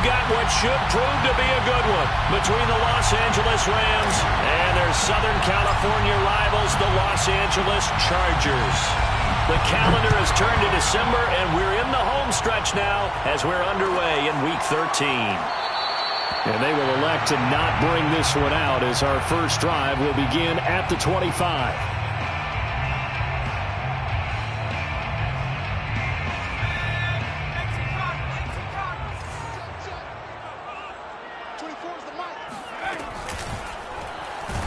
got what should prove to be a good one between the Los Angeles Rams and their Southern California rivals, the Los Angeles Chargers. The calendar has turned to December, and we're in the home stretch now as we're underway in Week 13. And they will elect to not bring this one out as our first drive will begin at the 25.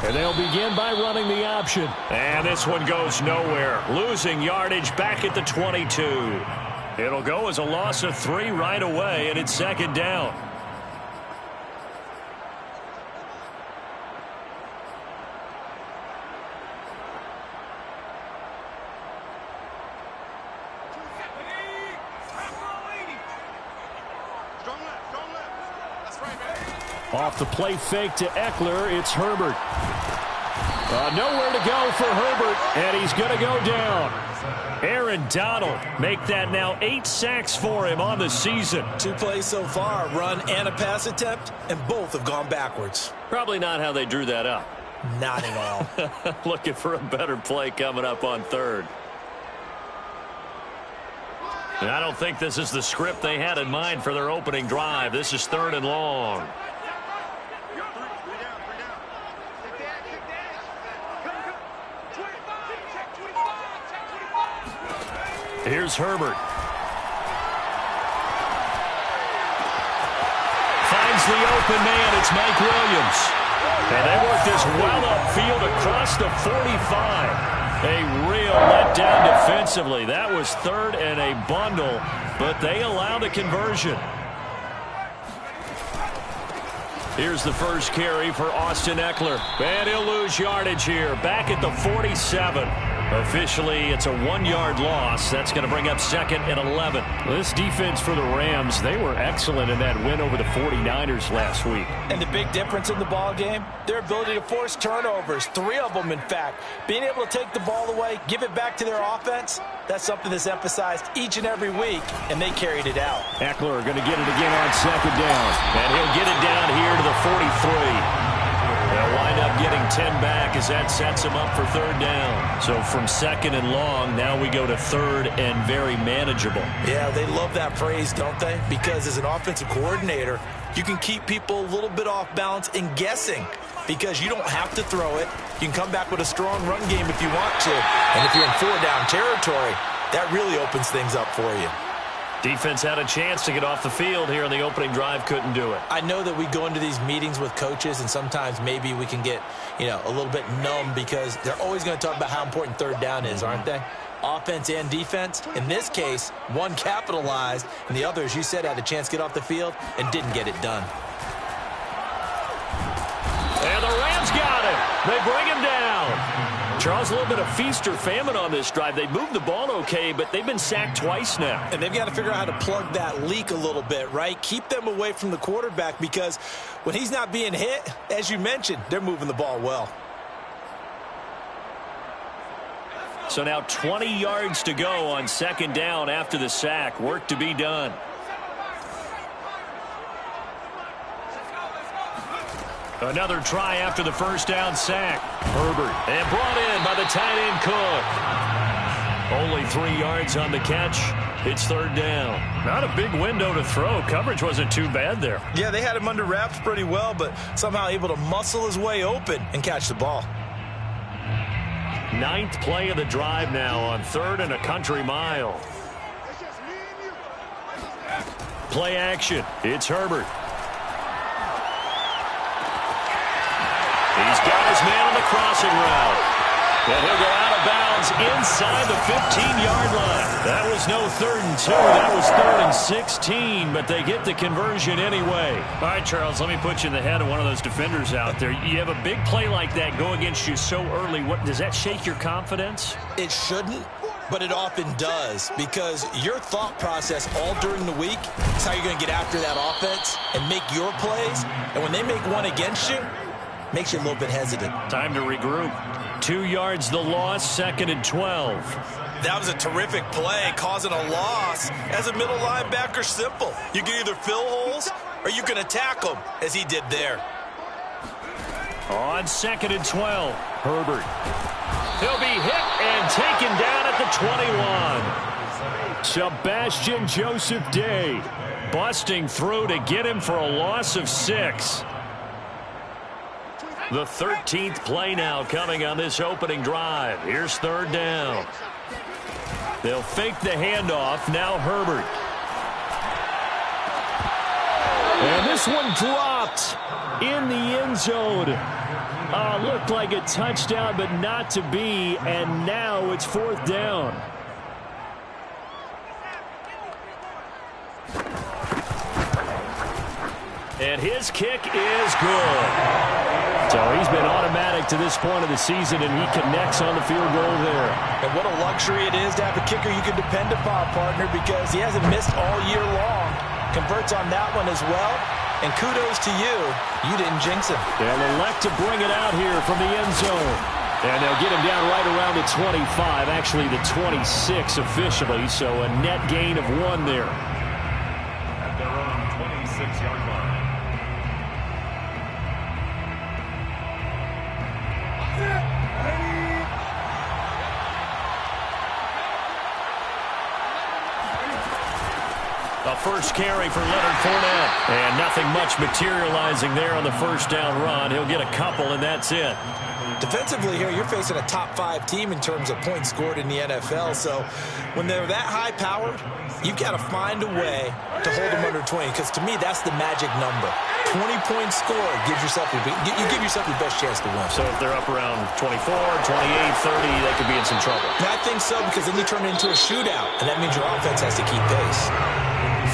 And they'll begin by running the option. And this one goes nowhere. Losing yardage back at the 22. It'll go as a loss of 3 right away, and it's second down. Off the play fake to Eckler, it's Herbert. Nowhere to go for Herbert, and he's going to go down. Aaron Donald make that now 8 sacks for him on the season. 2 plays so far, run and a pass attempt, and both have gone backwards. Probably not how they drew that up. Not at all. Looking for a better play coming up on third. And I don't think this is the script they had in mind for their opening drive. This is 3rd and long. Here's Herbert. Finds the open man. It's Mike Williams. And they work this well upfield across the 45. A real letdown defensively. That was 3rd and a bundle, but they allow the conversion. Here's the first carry for Austin Eckler. And he'll lose yardage here. Back at the 47. Officially, it's a 1-yard loss. That's going to bring up 2nd and 11. This defense for the Rams, they were excellent in that win over the 49ers last week. And the big difference in the ball game, their ability to force turnovers, 3 of them, in fact. Being able to take the ball away, give it back to their offense, that's something that's emphasized each and every week, and they carried it out. Eckler going to get it again on 2nd down. And he'll get it down here to the 43. They'll wind up getting 10 back as that sets him up for 3rd down. So from 2nd and long, now we go to 3rd and very manageable. Yeah, they love that phrase, don't they? Because as an offensive coordinator, you can keep people a little bit off balance and guessing because you don't have to throw it. You can come back with a strong run game if you want to. And if you're in 4-down territory, that really opens things up for you. Defense had a chance to get off the field here in the opening drive, couldn't do it. I know that we go into these meetings with coaches, and sometimes maybe we can get, a little bit numb because they're always going to talk about how important 3rd down is, aren't they? Offense and defense. In this case, one capitalized, and the other, as you said, had a chance to get off the field and didn't get it done. And the Rams got him. They bring him down. Charles, a little bit of feast or famine on this drive. They moved the ball okay, but they've been sacked twice now. And they've got to figure out how to plug that leak a little bit, right? Keep them away from the quarterback because when he's not being hit, as you mentioned, they're moving the ball well. So now 20 yards to go on 2nd down after the sack. Work to be done. Another try after the 1st down sack. Herbert. And brought in by the tight end Cook. Only 3 yards on the catch. It's 3rd down. Not a big window to throw. Coverage wasn't too bad there. Yeah, they had him under wraps pretty well, but somehow able to muscle his way open and catch the ball. 9th play of the drive now on 3rd and a country mile. Play action. It's Herbert. He's got his man on the crossing route. And he'll go out of bounds inside the 15-yard line. That was no 3rd and 2. That was 3rd and 16, but they get the conversion anyway. All right, Charles, let me put you in the head of one of those defenders out there. You have a big play like that go against you so early. What does that shake your confidence? It shouldn't, but it often does because your thought process all during the week is how you're going to get after that offense and make your plays. And when they make one against you, makes you a little bit hesitant. Time to regroup. 2 yards the loss, 2nd and 12. That was a terrific play, causing a loss. As a middle linebacker, simple. You can either fill holes or you can attack them, as he did there. On 2nd and 12, Herbert. He'll be hit and taken down at the 21. Sebastian Joseph Day busting through to get him for a loss of 6. The 13th play now coming on this opening drive. Here's 3rd down. They'll fake the handoff. Now Herbert. And this one dropped in the end zone. Looked like a touchdown, but not to be. And now it's 4th down. And his kick is good. So he's been automatic to this point of the season, and he connects on the field goal there. And what a luxury it is to have a kicker you can depend upon, partner, because he hasn't missed all year long. Converts on that one as well. And kudos to you. You didn't jinx him. They'll elect to bring it out here from the end zone. And they'll get him down right around the 25, actually the 26 officially, so a net gain of 1 there. At their own 26-yard line. A first carry for Leonard Fournette. And nothing much materializing there on the first down run. He'll get a couple, and that's it. Defensively here, you're facing a top-5 team in terms of points scored in the NFL. So when they're that high-powered, you've got to find a way to hold them under 20. Because to me, that's the magic number. 20 points scored gives yourself you give yourself your best chance to win. So if they're up around 24, 28, 30, they could be in some trouble. I think so, because then you turn it into a shootout, and that means your offense has to keep pace.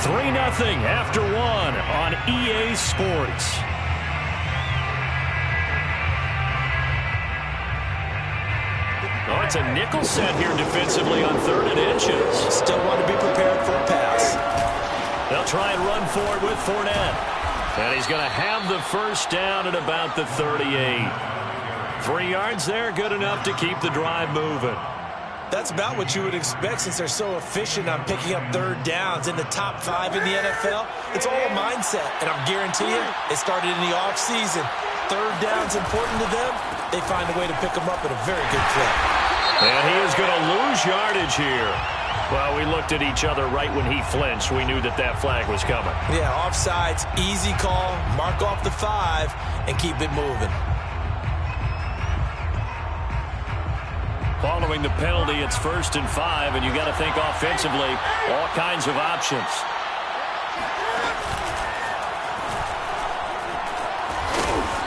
3-0 after 1 on EA Sports. Oh, it's a nickel set here defensively on 3rd and inches. Still want to be prepared for a pass. They'll try and run for it with Fournette. And he's going to have the first down at about the 38. 3 yards there, good enough to keep the drive moving. That's about what you would expect since they're so efficient on picking up 3rd downs in the top 5 in the NFL. It's all a mindset, and I'm guarantee you, it started in the offseason. 3rd down's important to them. They find a way to pick them up at a very good clip. And he is going to lose yardage here. Well, we looked at each other right when he flinched. We knew that that flag was coming. Yeah, offsides, easy call, mark off the 5, and keep it moving. Following the penalty, it's 1st and 5, and you got to think offensively, all kinds of options.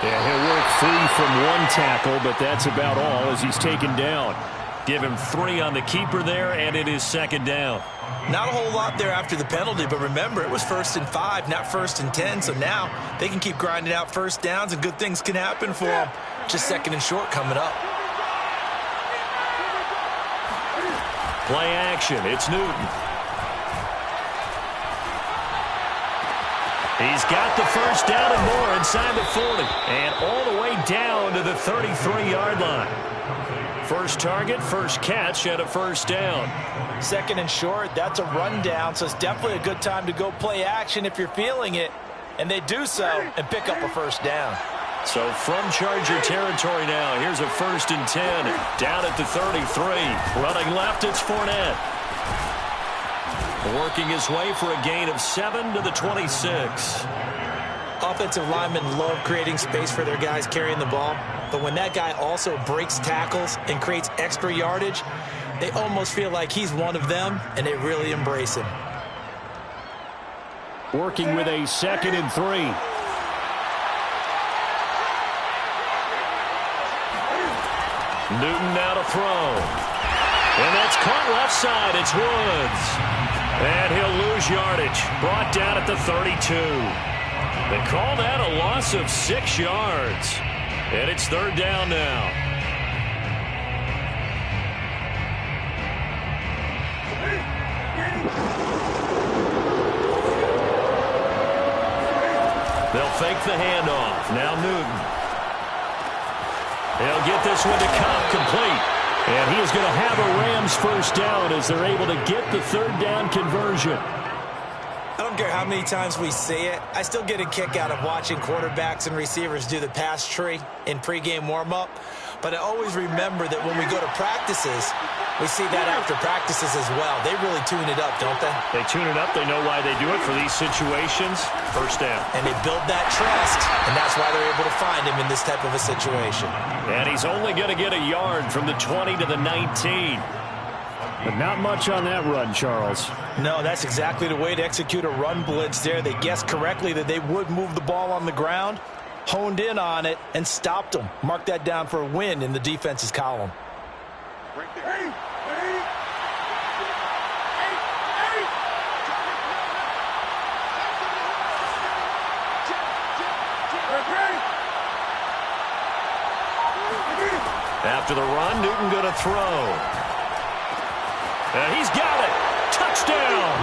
Yeah, he'll work free from 1 tackle, but that's about all as he's taken down. Give him 3 on the keeper there, and it is 2nd down. Not a whole lot there after the penalty, but remember, it was 1st and 5, not 1st and 10, so now they can keep grinding out first downs, and good things can happen for them. Just 2nd and short coming up. Play action. It's Newton. He's got the first down and more inside the 40. And all the way down to the 33-yard line. First target, first catch, and a first down. 2nd and short, that's a rundown, so it's definitely a good time to go play action if you're feeling it. And they do so and pick up a first down. So from Charger territory now, here's a 1st and 10 down at the 33. Running left, it's Fournette. Working his way for a gain of 7 to the 26. Offensive linemen love creating space for their guys carrying the ball, but when that guy also breaks tackles and creates extra yardage, they almost feel like he's one of them, and they really embrace him. Working with a 2nd and 3. Newton now to throw. And that's caught left side. It's Woods. And he'll lose yardage. Brought down at the 32. They call that a loss of 6 yards. And it's 3rd down now. They'll fake the handoff. Now Newton. He'll get this one to Cobb complete. And he is going to have a Rams first down as they're able to get the third down conversion. I don't care how many times we see it. I still get a kick out of watching quarterbacks and receivers do the pass tree in pregame warm-up. But I always remember that when we go to practices, we see that after practices as well. They really tune it up, don't they? They tune it up. They know why they do it for these situations. First down. And they build that trust, and that's why they're able to find him in this type of a situation. And he's only going to get a yard from the 20 to the 19. But not much on that run, Charles. No, that's exactly the way to execute a run blitz there. They guessed correctly that they would move the ball on the ground, honed in on it, and stopped them. Mark that down for a win in the defense's column. After the run, Newton going to throw. And he's got it. Touchdown.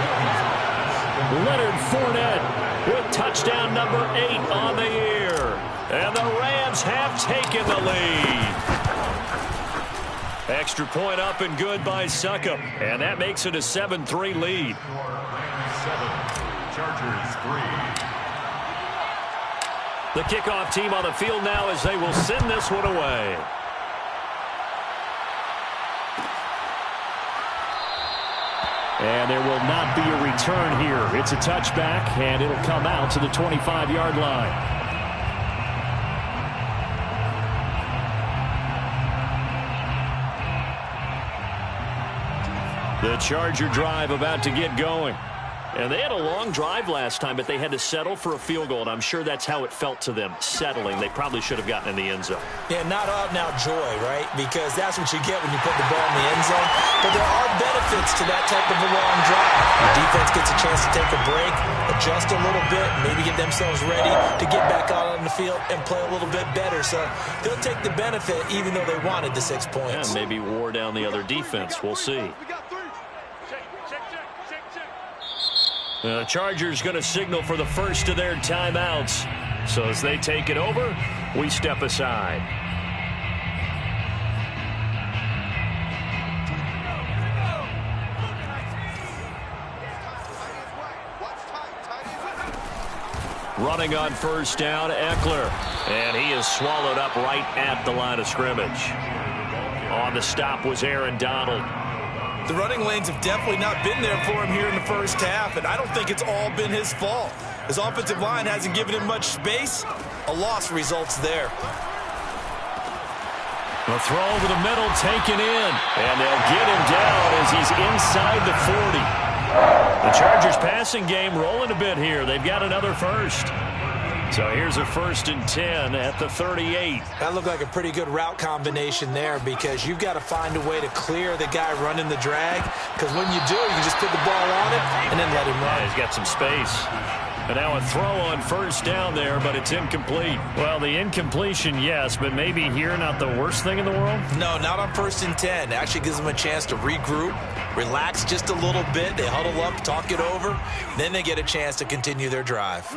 Leonard Fournette with touchdown number 8 on the year. And the Rams have taken the lead. Extra point up and good by Succop. And that makes it a 7-3 lead. 7, Chargers 3. The kickoff team on the field now as they will send this one away. And there will not be a return here. It's a touchback, and it'll come out to the 25-yard line. The Charger drive about to get going. And they had a long drive last time, but they had to settle for a field goal, and I'm sure that's how it felt to them, settling. They probably should have gotten in the end zone. Yeah, not out-and-out joy, right? Because that's what you get when you put the ball in the end zone. But there are benefits to that type of a long drive. The defense gets a chance to take a break, adjust a little bit, maybe get themselves ready to get back out on the field and play a little bit better. So they'll take the benefit even though they wanted the 6 points. Yeah, maybe wore down the other defense. We'll see. The Chargers going to signal for the first of their timeouts. So as they take it over, we step aside. Running on first down, Eckler. And he is swallowed up right at the line of scrimmage. On the stop was Aaron Donald. The running lanes have definitely not been there for him here in the first half, and I don't think it's all been his fault. His offensive line hasn't given him much space. A loss results there. The throw over the middle taken in, and they'll get him down as he's inside the 40. The Chargers passing game rolling a bit here. They've got another first. So here's a 1st and 10 at the 38. That looked like a pretty good route combination there because you've got to find a way to clear the guy running the drag, because when you do, you can just put the ball on it and then let him run. Yeah, he's got some space. And now a throw on first down there, but it's incomplete. Well, the incompletion, yes, but maybe here not the worst thing in the world? No, not on 1st and 10. It actually gives them a chance to regroup, relax just a little bit. They huddle up, talk it over. Then they get a chance to continue their drive.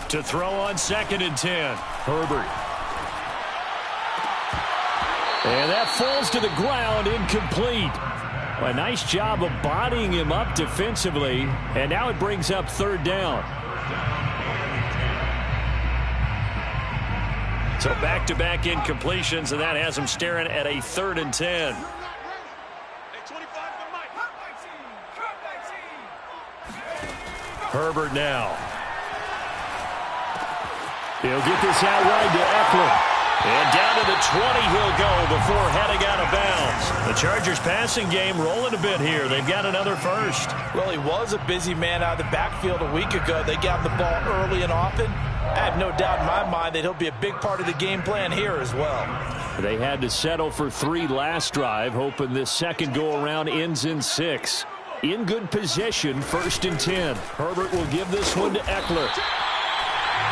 To throw on 2nd and 10. Herbert. And that falls to the ground, incomplete. A nice job of bodying him up defensively. And now it brings up 3rd down. So back-to-back incompletions, and that has him staring at a 3rd and 10. Herbert now. He'll get this out wide to Eckler. And down to the 20 he'll go before heading out of bounds. The Chargers passing game rolling a bit here. They've got another first. Well, he was a busy man out of the backfield a week ago. They got the ball early and often. I have no doubt in my mind that he'll be a big part of the game plan here as well. They had to settle for 3 last drive, hoping this second go-around ends in 6. In good position, 1st and 10. Herbert will give this one to Eckler.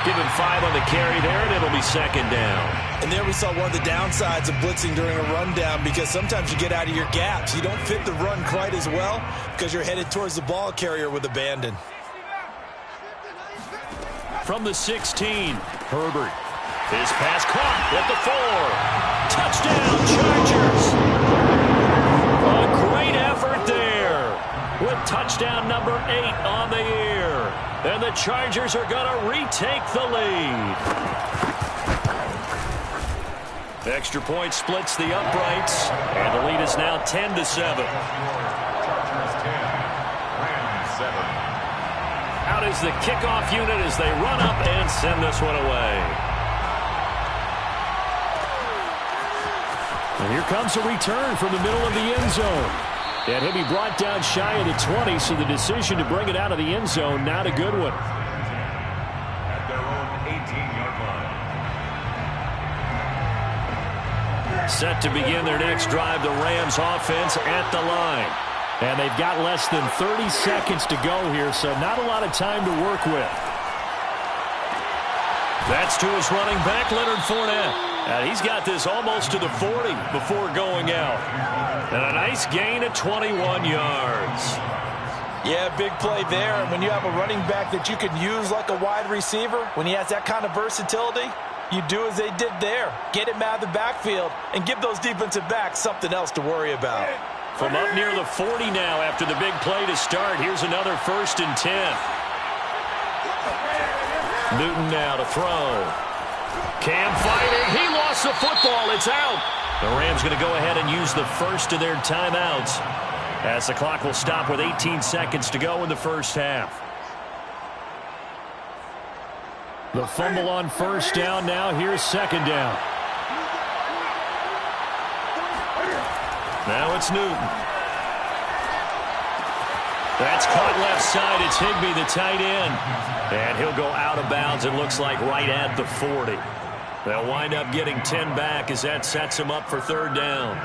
Give him 5 on the carry there, and it'll be second down. And there we saw one of the downsides of blitzing during a rundown, because sometimes you get out of your gaps. You don't fit the run quite as well because you're headed towards the ball carrier with abandon. From the 16, Herbert. His pass caught at the 4. Touchdown, Chargers. A great effort there with touchdown number 8 on the year. And the Chargers are going to retake the lead. The extra point splits the uprights, and the lead is now 10-7. Chargers 10, Rams 7. Out is the kickoff unit as they run up and send this one away. And here comes a return from the middle of the end zone. And he'll be brought down shy of the 20, so the decision to bring it out of the end zone, not a good one. At their own 18-yard line. Set to begin their next drive, the Rams offense at the line. And they've got less than 30 seconds to go here, so not a lot of time to work with. That's to his running back, Leonard Fournette. And he's got this almost to the 40 before going out. And a nice gain of 21 yards. Yeah, big play there. And when you have a running back that you can use like a wide receiver, when he has that kind of versatility, you do as they did there. Get him out of the backfield and give those defensive backs something else to worry about. From up near the 40 now after the big play to start. Here's another 1st and 10. Newton now to throw. Cam fighting. He lost the football. It's out. The Rams going to go ahead and use the first of their timeouts as the clock will stop with 18 seconds to go in the first half. The fumble on first down now. Here's second down. Now it's Newton. That's caught left side. It's Higbee, the tight end. And he'll go out of bounds, it looks like, right at the 40. They'll wind up getting 10 back as that sets him up for third down.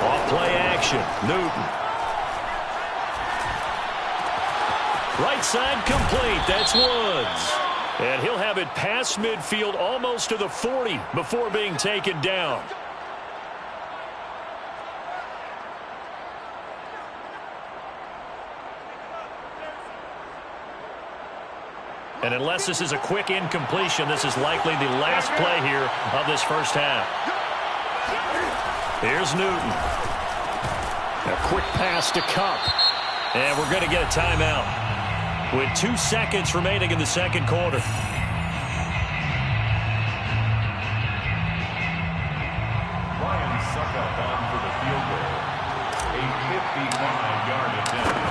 Off play action. Newton. Right side complete. That's Woods. And he'll have it past midfield almost to the 40 before being taken down. And unless this is a quick incompletion, this is likely the last play here of this first half. Here's Newton. A quick pass to Kupp. And we're going to get a timeout with 2 seconds remaining in the second quarter. Ryan Suckup on for the field goal. A 55-yard attempt.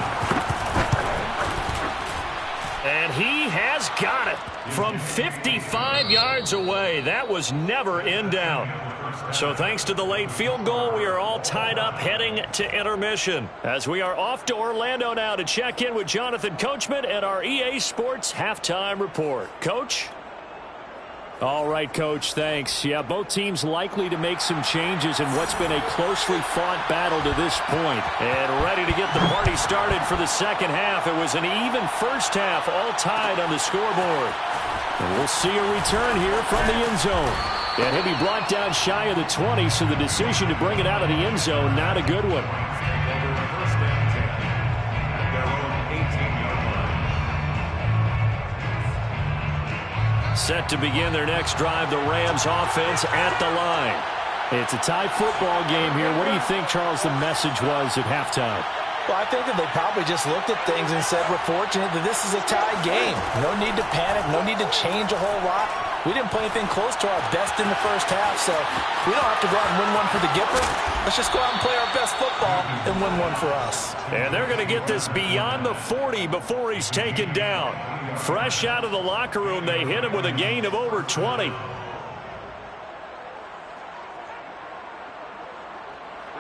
And he has got it from 55 yards away. That was never in doubt. So thanks to the late field goal, we are all tied up heading to intermission. As we are off to Orlando now to check in with Jonathan Coachman and our EA Sports Halftime Report. Coach? All right, Coach, thanks. Yeah, both teams likely to make some changes in what's been a closely fought battle to this point. And ready to get the party started for the second half. It was an even first half, all tied on the scoreboard. And we'll see a return here from the end zone. And he'll be brought down shy of the 20, so the decision to bring it out of the end zone, not a good one. First and 10 at their own 18-yard line. Set to begin their next drive, the Rams offense at the line. It's a tie football game here. What do you think, Charles, the message was at halftime? Well, I think that they probably just looked at things and said, we're fortunate that this is a tie game. No need to panic, no need to change a whole lot. We didn't play anything close to our best in the first half, so we don't have to go out and win one for the Gipper. Let's just go out and play our best football and win one for us. And they're going to get this beyond the 40 before he's taken down. Fresh out of the locker room, they hit him with a gain of over 20.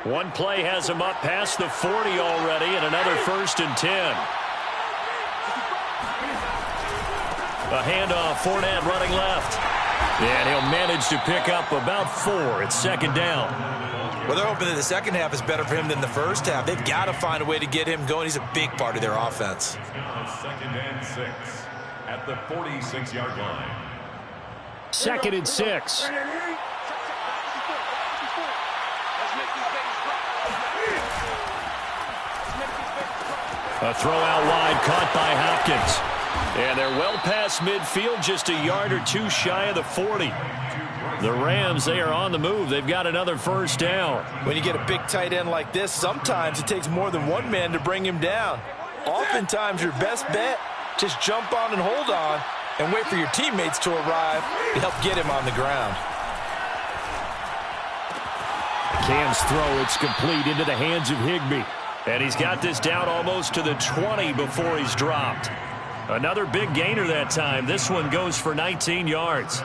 One play has him up past the 40 already, and another 1st and 10. A handoff, Fournette running left. And he'll manage to pick up about 4. It's second down. Well, they're hoping that the second half is better for him than the first half. They've got to find a way to get him going. He's a big part of their offense. Now 2nd and 6 at the 46-yard line. 2nd and 6. A throw out wide, caught by Hopkins. And they're well past midfield, just a yard or two shy of the 40. The Rams, they are on the move. They've got another first down. When you get a big tight end like this, sometimes it takes more than one man to bring him down. Oftentimes, your best bet, just jump on and hold on and wait for your teammates to arrive to help get him on the ground. Cam's throw, it's complete into the hands of Higbee. And he's got this down almost to the 20 before he's dropped. Another big gainer that time. This one goes for 19 yards.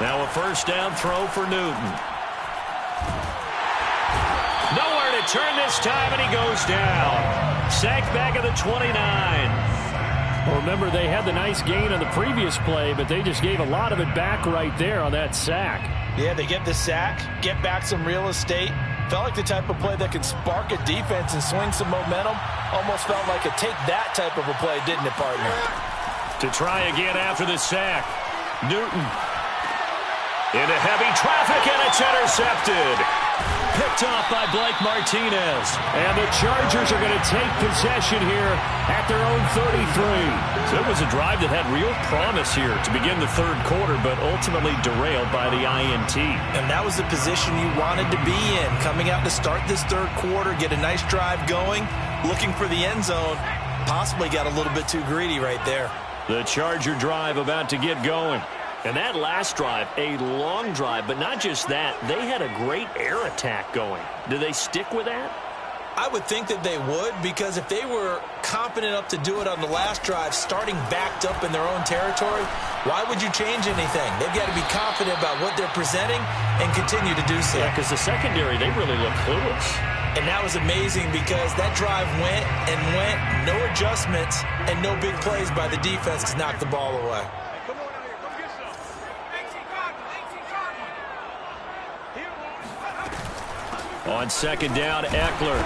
Now a first down throw for Newton. Nowhere to turn this time, and he goes down. Sacked back at the 29. Well, remember, they had the nice gain on the previous play, but they just gave a lot of it back right there on that sack. Yeah, they get the sack, get back some real estate. Felt like the type of play that could spark a defense and swing some momentum. Almost felt like a take that type of a play, didn't it, partner? To try again after the sack. Newton. Into heavy traffic, and it's intercepted. Picked off by Blake Martinez. And the Chargers are going to take possession here at their own 33. So it was a drive that had real promise here to begin the third quarter, but ultimately derailed by the INT. And that was the position you wanted to be in. Coming out to start this third quarter, get a nice drive going, looking for the end zone. Possibly got a little bit too greedy right there. The Charger drive about to get going. And that last drive, a long drive, but not just that. They had a great air attack going. Do they stick with that? I would think that they would, because if they were confident enough to do it on the last drive, starting backed up in their own territory, why would you change anything? They've got to be confident about what they're presenting and continue to do so. Yeah, because the secondary, they really look clueless. And that was amazing because that drive went and went, no adjustments, and no big plays by the defense to knock the ball away. On second down, Eckler.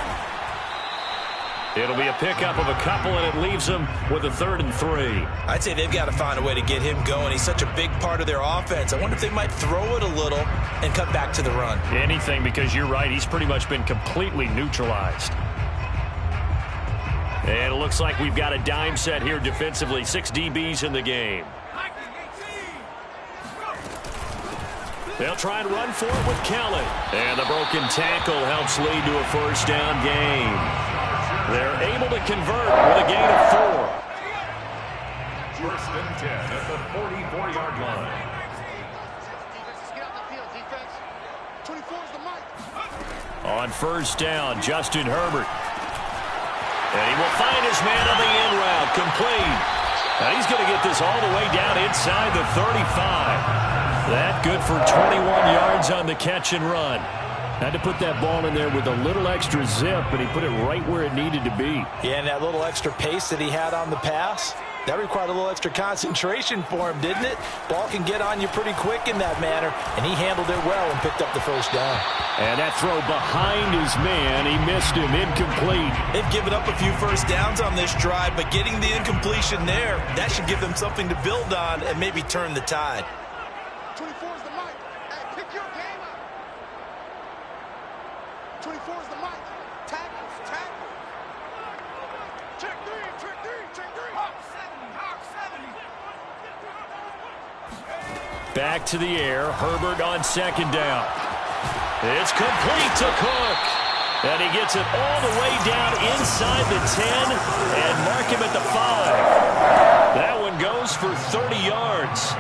It'll be a pickup of a couple, and it leaves them with a 3rd and 3. I'd say they've got to find a way to get him going. He's such a big part of their offense. I wonder if they might throw it a little and cut back to the run. Anything, because you're right. He's pretty much been completely neutralized. And it looks like we've got a dime set here defensively. 6 DBs in the game. They'll try and run for it with Kelly. And the broken tackle helps lead to a first down gain. They're able to convert with a gain of 4. 1st and 10 at the 44-yard line. On first down, Justin Herbert. And he will find his man on the in route, complete. Now he's going to get this all the way down inside the 35. That good for 21 yards on the catch and run. Had to put that ball in there with a little extra zip, but he put it right where it needed to be. Yeah, and that little extra pace that he had on the pass, that required a little extra concentration for him, didn't it? Ball can get on you pretty quick in that manner, and he handled it well and picked up the first down. And that throw behind his man, he missed him, incomplete. They've given up a few first downs on this drive, but getting the incompletion there, that should give them something to build on and maybe turn the tide. 24 is the mic. Hey, pick your game up. 24 is the mic. Tackles, tackles. Check three, check three, check three. Hawk 70, Hawk 70. Back to the air, Herbert on second down. It's complete to Cook. And he gets it all the way down inside the 10 and mark him at the 5. That one goes for 30 yards.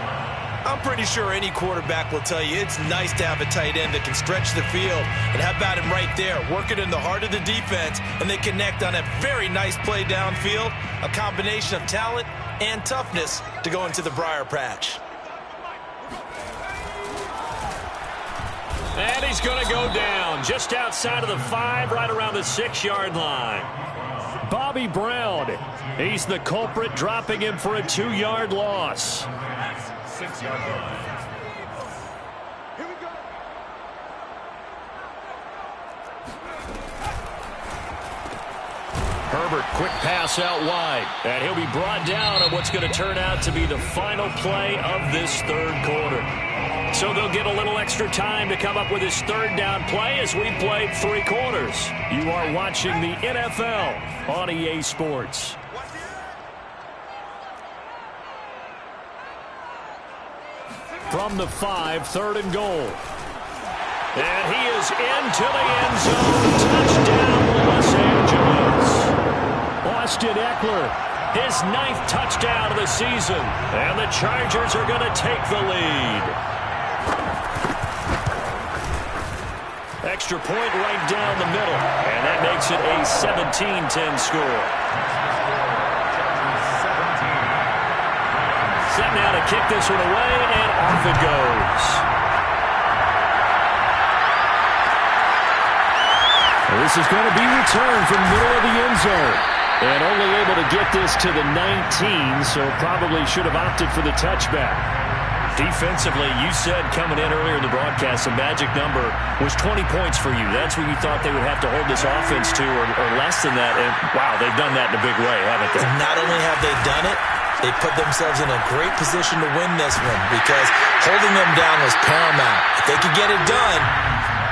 I'm pretty sure any quarterback will tell you it's nice to have a tight end that can stretch the field. And how about him right there, working in the heart of the defense, and they connect on a very nice play downfield, a combination of talent and toughness to go into the briar patch. And he's going to go down just outside of the 5, right around the 6-yard line. Bobby Brown. He's the culprit, dropping him for a 2-yard loss. 6-yard line. Here we go. Herbert, quick pass out wide. And he'll be brought down on what's going to turn out to be the final play of this third quarter. So they'll get a little extra time to come up with his third down play as we played 3 quarters. You are watching the NFL on EA Sports. From the 5, 3rd and goal. And he is into the end zone. Touchdown, Los Angeles. Austin Eckler, his 9th touchdown of the season. And the Chargers are going to take the lead. Extra point right down the middle. And that makes it a 17-10 score. Set now to kick this one away, and off it goes. This is going to be returned from the middle of the end zone. And only able to get this to the 19, so probably should have opted for the touchback. Defensively, you said coming in earlier in the broadcast, the magic number was 20 points for you. That's what you thought they would have to hold this offense to, or less than that. And, wow, they've done that in a big way, haven't they? And not only have they done it, they put themselves in a great position to win this one because holding them down was paramount. If they could get it done,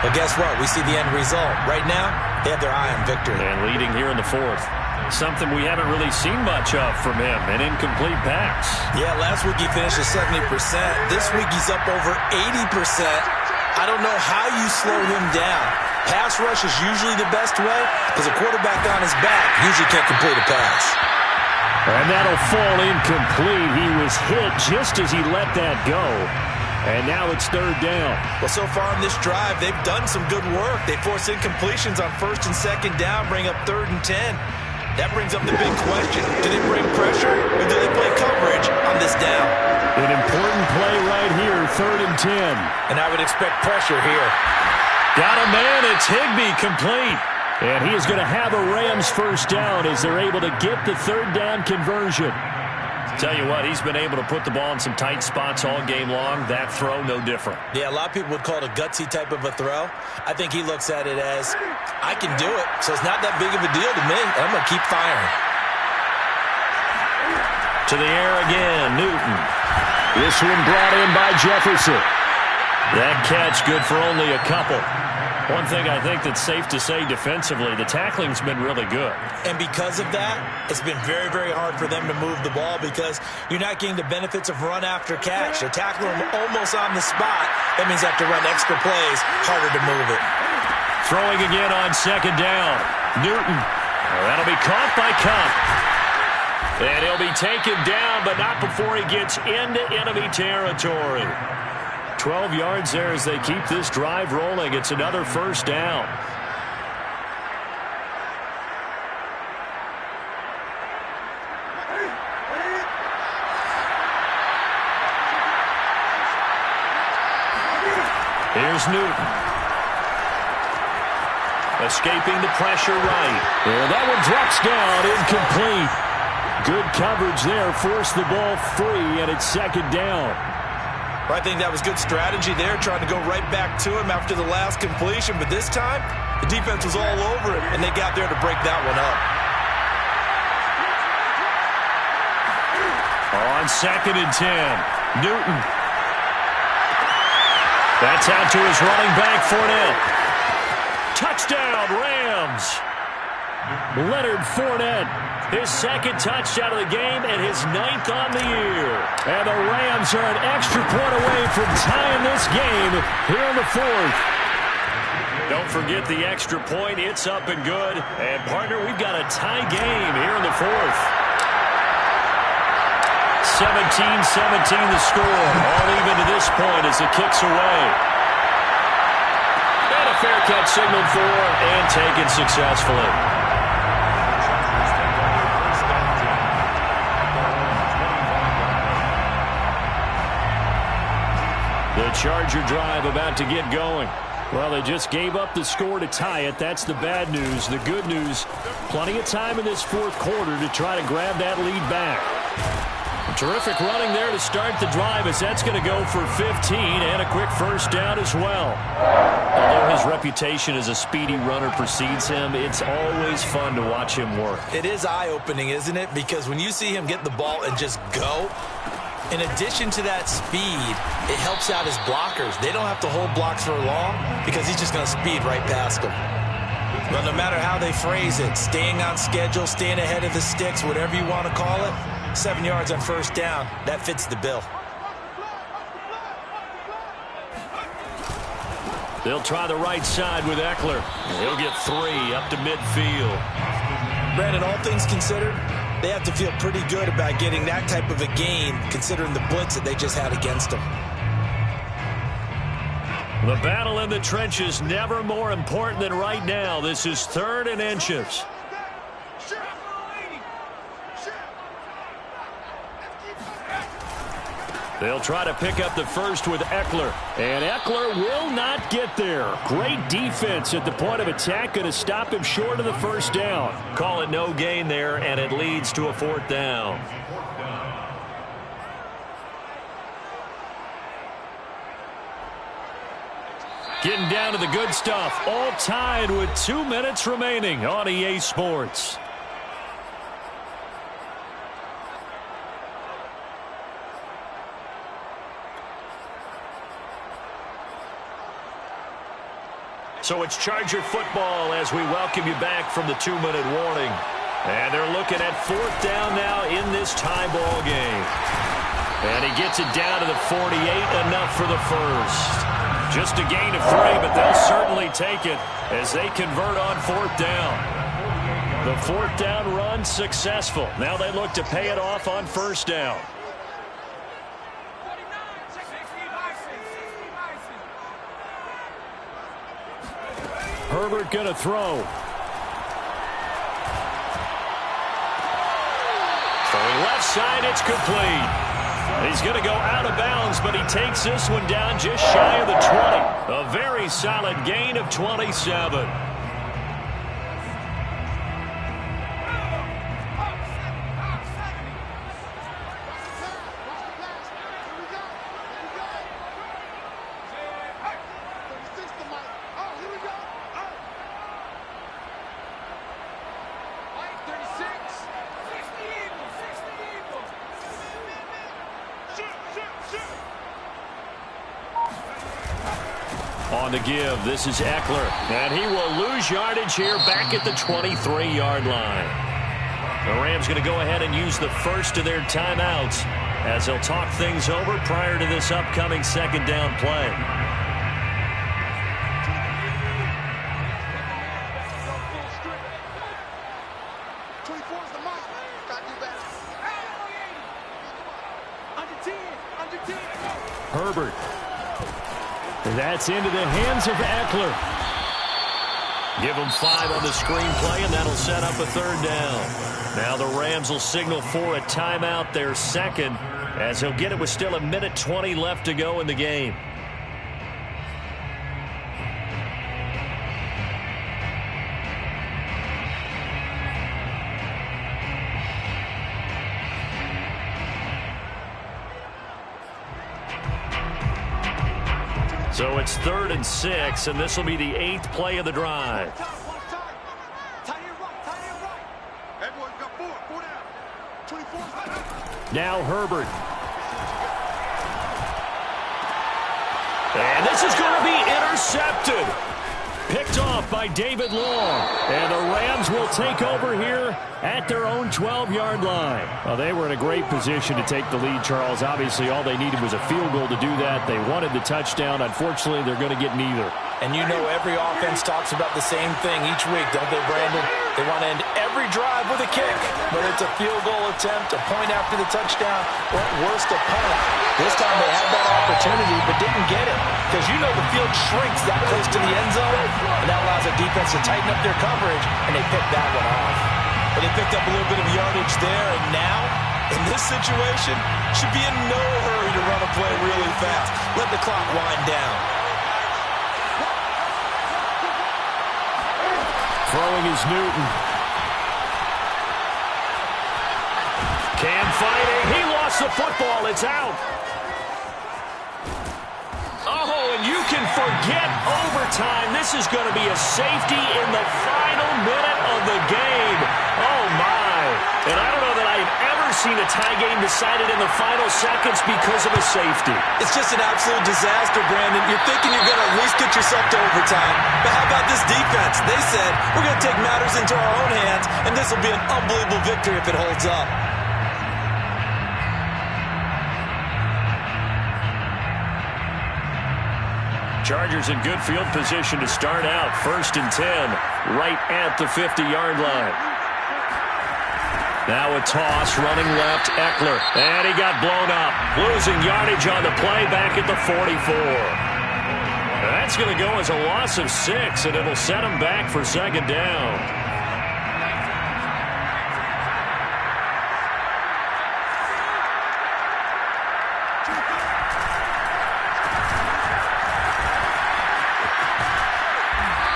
well, guess what? We see the end result. Right now, they have their eye on victory. And leading here in the 4th. Something we haven't really seen much of from him, an incomplete pass. Yeah, last week he finished at 70%. This week he's up over 80%. I don't know how you slow him down. Pass rush is usually the best way because a quarterback on his back usually can't complete a pass. And that'll fall incomplete. He was hit just as he let that go. And now it's 3rd down. Well, so far on this drive, they've done some good work. They force incompletions on 1st and 2nd down, bring up 3rd and 10. That brings up the big question. Do they bring pressure or do they play coverage on this down? An important play right here, 3rd and 10. And I would expect pressure here. Got a man, it's Higbee, complete. And he is going to have a Rams first down as they're able to get the 3rd down conversion. Tell you what, he's been able to put the ball in some tight spots all game long. That throw, no different. Yeah, a lot of people would call it a gutsy type of a throw. I think he looks at it as, I can do it, so it's not that big of a deal to me, and I'm going to keep firing. To the air again, Newton. This one brought in by Jefferson. That catch good for only a couple. One thing I think that's safe to say defensively, the tackling's been really good. And because of that, it's been very, very hard for them to move the ball because you're not getting the benefits of run after catch. They're tackling them almost on the spot. That means they have to run extra plays, harder to move it. Throwing again on 2nd down. Newton. Well, that'll be caught by Cup. And he'll be taken down, but not before he gets into enemy territory. 12 yards there as they keep this drive rolling. It's another first down. Here's Newton. Escaping the pressure right. And that one drops down, incomplete. Good coverage there, forced the ball free, and it's 2nd down. I think that was good strategy there, trying to go right back to him after the last completion. But this time, the defense was all over him, and they got there to break that one up. On 2nd and 10, Newton. That's out to his running back, Fournette. Touchdown, Rams. Leonard Fournette. His 2nd touchdown of the game and his 9th on the year. And the Rams are an extra point away from tying this game here in the 4th. Don't forget the extra point. It's up and good. And, partner, we've got a tie game here in the 4th. 17-17 the score. All even to this point as it kicks away. And a fair catch signaled for and taken successfully. The Charger drive about to get going. Well, they just gave up the score to tie it. That's the bad news. The good news, plenty of time in this fourth quarter to try to grab that lead back. Terrific running there to start the drive, as that's going to go for 15 and a quick first down as well. Although his reputation as a speedy runner precedes him, it's always fun to watch him work. It is eye-opening, isn't it? Because when you see him get the ball and just go, in addition to that speed, it helps out his blockers. They don't have to hold blocks for long because he's just going to speed right past them. But no matter how they phrase it, staying on schedule, staying ahead of the sticks, whatever you want to call it, 7 yards on first down, that fits the bill. They'll try the right side with Eckler. He'll get 3 up to midfield. Brandon, all things considered, they have to feel pretty good about getting that type of a gain, considering the blitz that they just had against them. The battle in the trenches never more important than right now. This is 3rd and inches. They'll try to pick up the first with Eckler. And Eckler will not get there. Great defense at the point of attack. Going to stop him short of the first down. Call it no gain there, and it leads to a 4th down. Getting down to the good stuff. All tied with 2 minutes remaining on EA Sports. So it's Charger football as we welcome you back from the 2-minute warning. And they're looking at 4th down now in this tie ball game. And he gets it down to the 48, enough for the first. Just a gain of 3, but they'll certainly take it as they convert on 4th down. The 4th down run successful. Now they look to pay it off on first down. Herbert going to throw. Throwing left side, it's complete. He's going to go out of bounds, but he takes this one down just shy of the 20. A very solid gain of 27. On the give, this is Eckler, and he will lose yardage here back at the 23-yard line. The Rams going to go ahead and use the first of their timeouts as they'll talk things over prior to this upcoming 2nd down play. Herbert. That's into the hands of Eckler. Give him 5 on the screenplay, and that'll set up a 3rd down. Now the Rams will signal for a timeout, their 2nd, as he'll get it with still 1:20 left to go in the game. So it's 3rd and 6, and this will be the 8th play of the drive. Now Herbert. And this is going to be intercepted. Picked off by David Long. And the Rams will take over here at their own 12-yard line. Well, they were in a great position to take the lead, Charles. Obviously, all they needed was a field goal to do that. They wanted the touchdown. Unfortunately, they're going to get neither. And you know every offense talks about the same thing each week, don't they, Brandon? They want to end every drive with a kick, whether it's a field goal attempt, a point after the touchdown, or worst, a punt. This time they had that opportunity but didn't get it because you know the field shrinks that close to the end zone, and that allows the defense to tighten up their coverage, and they picked that one off. But they picked up a little bit of yardage there, and now, in this situation, should be in no hurry to run a play really fast. Let the clock wind down. Throwing is Newton. Cam fighting. He lost the football. It's out. Oh, and you can forget overtime. This is going to be a safety in the final minute of the game. Oh, my. And I don't know that I've ever seen a tie game decided in the final seconds because of a safety. It's just an absolute disaster, Brandon. You're thinking you're going to at least get yourself to overtime. But how about this defense? They said, we're going to take matters into our own hands, and this will be an unbelievable victory if it holds up. Chargers in good field position to start out. 1st and 10, right at the 50-yard line. Now a toss, running left, Eckler. And he got blown up. Losing yardage on the play back at the 44. That's going to go as a loss of 6, and it'll set him back for 2nd down.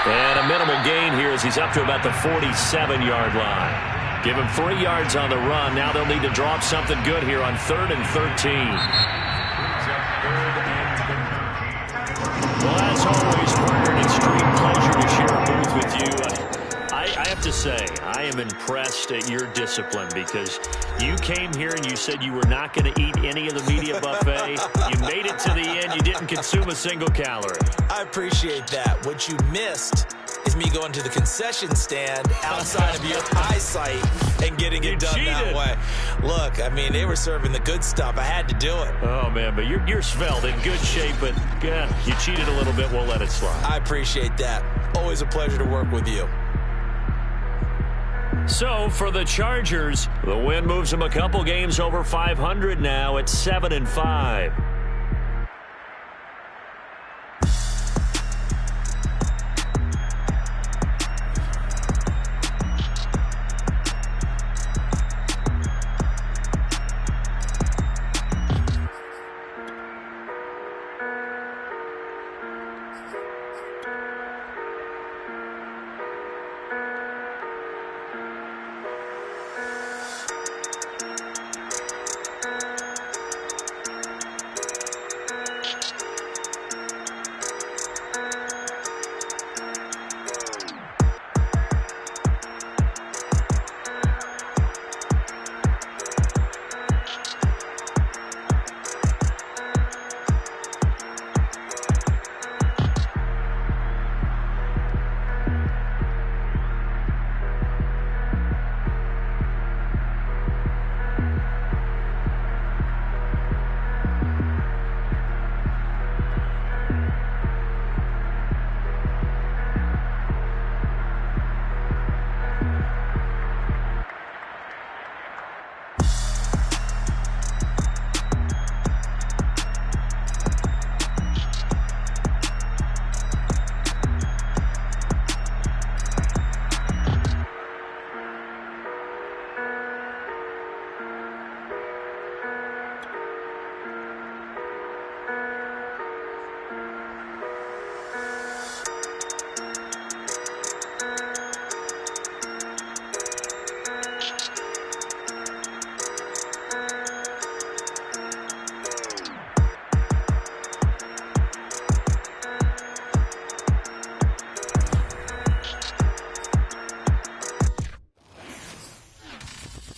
And a minimal gain here as he's up to about the 47-yard line. Give him 3 yards on the run. Now they'll need to drop something good here on 3rd and 13. Well, as always, partner, an extreme pleasure to share a booth with you. I have to say, I am impressed at your discipline because you came here and you said you were not going to eat any of the media buffet. You made it to the end. You didn't consume a single calorie. I appreciate that. What you missed is me going to the concession stand outside of your eyesight and getting it done that way. Look, I mean, they were serving the good stuff. I had to do it. Oh, man, but you're svelte, in good shape, but yeah, you cheated a little bit. We'll let it slide. I appreciate that. Always a pleasure to work with you. So, for the Chargers, the win moves them a couple games over 500 now at 7-5.